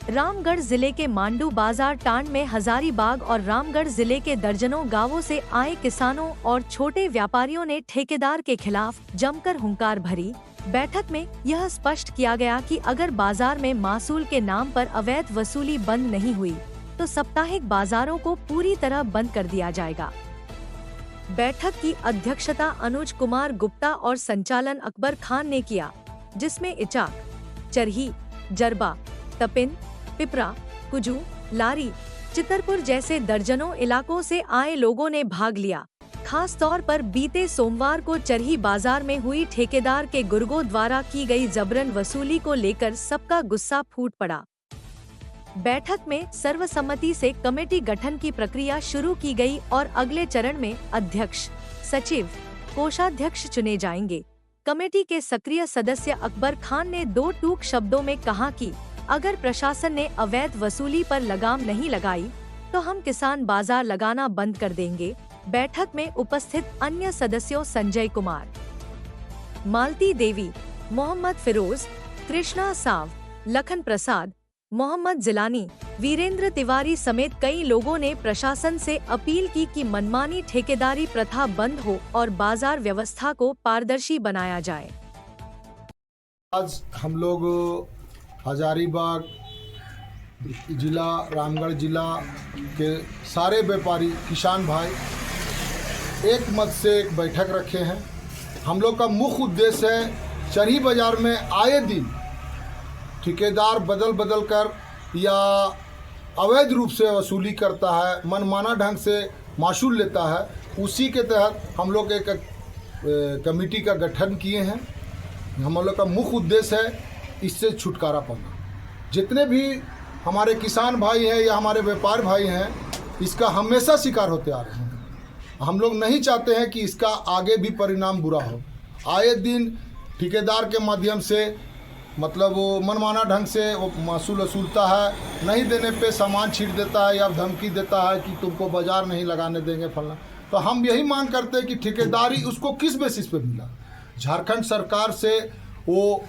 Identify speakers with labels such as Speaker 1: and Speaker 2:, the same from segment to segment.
Speaker 1: रामगढ़ जिले के मांडू बाजार टांड में हजारीबाग और रामगढ़ जिले के दर्जनों गांवों से आए किसानों और छोटे व्यापारियों ने ठेकेदार के खिलाफ जमकर हुंकार भरी। बैठक में यह स्पष्ट किया गया कि अगर बाजार में मासूल के नाम पर अवैध वसूली बंद नहीं हुई तो साप्ताहिक बाजारों को पूरी तरह बंद कर दिया जाएगा। बैठक की अध्यक्षता अनुज कुमार गुप्ता और संचालन अकबर खान ने किया, जिसमें इचाक, चरही, जरबा, तपिन, पिपरा, कुजू, लारी, चितरपुर जैसे दर्जनों इलाकों से आए लोगों ने भाग लिया। खास तौर पर बीते सोमवार को चरही बाजार में हुई ठेकेदार के गुर्गों द्वारा की गई जबरन वसूली को लेकर सबका गुस्सा फूट पड़ा। बैठक में सर्वसम्मति से कमेटी गठन की प्रक्रिया शुरू की गई और अगले चरण में अध्यक्ष, सचिव, कोषाध्यक्ष चुने जाएंगे। कमेटी के सक्रिय सदस्य अकबर खान ने दो टूक शब्दों में कहा कि अगर प्रशासन ने अवैध वसूली पर लगाम नहीं लगाई तो हम किसान बाजार लगाना बंद कर देंगे। बैठक में उपस्थित अन्य सदस्यों संजय कुमार, मालती देवी, मोहम्मद फिरोज, कृष्णा साव, लखन प्रसाद, मोहम्मद जिलानी, वीरेंद्र तिवारी समेत कई लोगों ने प्रशासन से अपील की कि मनमानी ठेकेदारी प्रथा बंद हो और बाजार व्यवस्था को पारदर्शी बनाया जाए।
Speaker 2: आज हम लोग हजारीबाग जिला, रामगढ़ जिला के सारे व्यापारी किसान भाई एक मत से एक बैठक रखे हैं। हम लोग का मुख्य उद्देश्य है चरही बाजार में आए दिन ठेकेदार बदल कर या अवैध रूप से वसूली करता है, मनमाना ढंग से मासूल लेता है। उसी के तहत हम लोग एक कमेटी का गठन किए हैं। हम लोग का मुख्य उद्देश्य है इससे छुटकारा पाना। जितने भी हमारे किसान भाई हैं या हमारे व्यापार भाई हैं, इसका हमेशा शिकार होते आ रहे हैं। हम लोग नहीं चाहते हैं कि इसका आगे भी परिणाम बुरा हो। आए दिन ठेकेदार के माध्यम से मतलब वो मनमाना ढंग से वो मासूल वसूलता है, नहीं देने पे सामान छीट देता है या धमकी देता है कि तुमको बाजार नहीं लगाने देंगे फलना। तो हम यही मांग करते हैं कि ठेकेदारी उसको किस बेसिस पे मिला। झारखंड सरकार से वो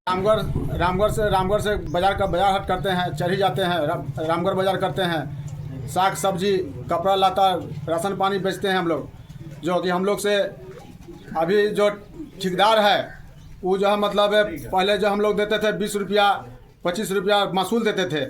Speaker 3: रामगढ़ से बाजार हट करते हैं, चरही जाते हैं, रामगढ़ बाजार करते हैं, साग सब्जी, कपड़ा लता, राशन पानी बेचते हैं हम लोग। जो कि हम लोग से अभी जो ठेकेदार है वो जो है मतलब पहले जो हम लोग देते थे 20 रुपया 25 रुपया मासूल देते थे।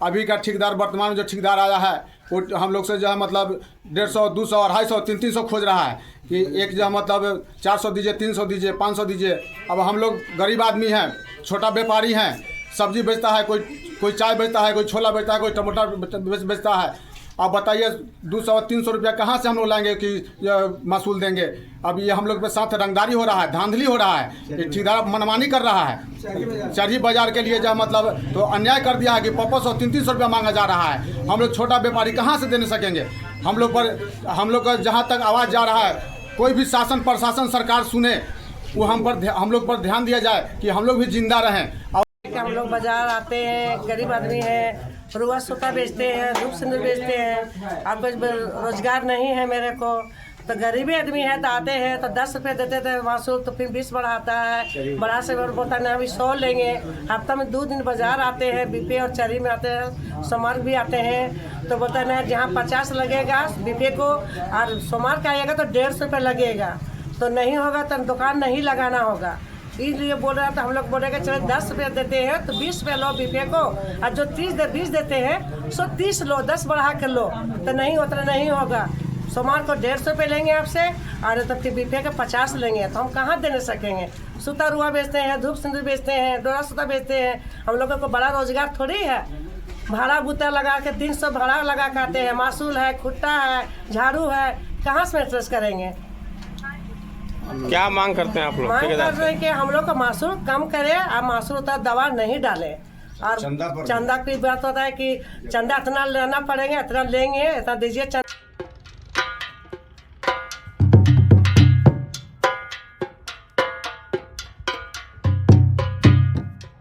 Speaker 3: अभी का ठेकेदार, वर्तमान में जो ठेकेदार आया है वो हम लोग से जो है मतलब 150, 200, 250, 300 खोज रहा है कि एक जो है मतलब 400 दीजिए, 300 दीजिए, 500 दीजिए। अब हम लोग गरीब आदमी हैं, छोटा व्यापारी हैं, सब्जी बेचता है, कोई चाय बेचता है, कोई छोला बेचता है, कोई टमाटर बेचता है। अब बताइए 200 और 300 रुपया कहाँ से हम लोग लाएंगे कि मासूल देंगे। अब ये हम लोग के साथ रंगदारी हो रहा है, धांधली हो रहा है, ठेकेदार मनमानी कर रहा है। चरही बाजार के लिए जो मतलब तो अन्याय कर दिया है कि 500 और 300 रुपया मांगा जा रहा है। हम लोग छोटा व्यापारी कहाँ से देने सकेंगे। हम लोग का जहाँ तक आवाज़ जा रहा है, कोई भी शासन प्रशासन सरकार सुने, वो हम लोग पर ध्यान दिया जाए कि हम लोग भी जिंदा रहें।
Speaker 4: हम लोग बाजार आते हैं, गरीब आदमी हैं, रुआ सूता बेचते हैं, धूप सिंदूर बेचते हैं। अब कुछ रोजगार नहीं है मेरे को, तो गरीबी आदमी है तो आते हैं तो 10 रुपये देते थे मासूल, तो फिर 20 बढ़ाता है। बड़ा से बोलता नहीं अभी 100 लेंगे। हफ्ता में 2 दिन बाजार आते हैं, बीपे और चरी में आते हैं, सोमवार भी आते हैं। तो बोलता नहीं जहाँ 50 लगेगा बीपे को और सोमवार का आएगा तो 150 रुपये लगेगा, तो नहीं होगा तो दुकान नहीं लगाना होगा। इसलिए बोल रहा था, हम लोग बोल रहे कि चलो 10 रुपये देते हैं तो 20 रुपये लो बीपे को, और जो 20 देते हैं सो 30 लो, 10 बढ़ा कर लो, तो नहीं उतना नहीं होगा। सोमवार को 150 रुपये लेंगे आपसे और तो फिर बीपे के 50 लेंगे, तो हम कहाँ देने सकेंगे। सूता रुआ बेचते हैं, धूप सिंदूर बेचते हैं, डोरा सूता बेचते हैं। हम लोगों को बड़ा रोजगार थोड़ी है। भाड़ा बूता लगा के 300 भाड़ा लगा के आते हैं, मासूल है, खुट्टा है, झाड़ू है, कहाँ से मेंटेनेंस करेंगे।
Speaker 5: क्या मांग करते हैं आप लोग?
Speaker 4: मांग कर रहे हैं कि हम लोग का मासूल कम करे और मासूल उतना दवा नहीं डाले। और चंदा की बात होता है कि चंदा इतना लेना पड़ेगा, इतना लेंगे, इतना दीजिए।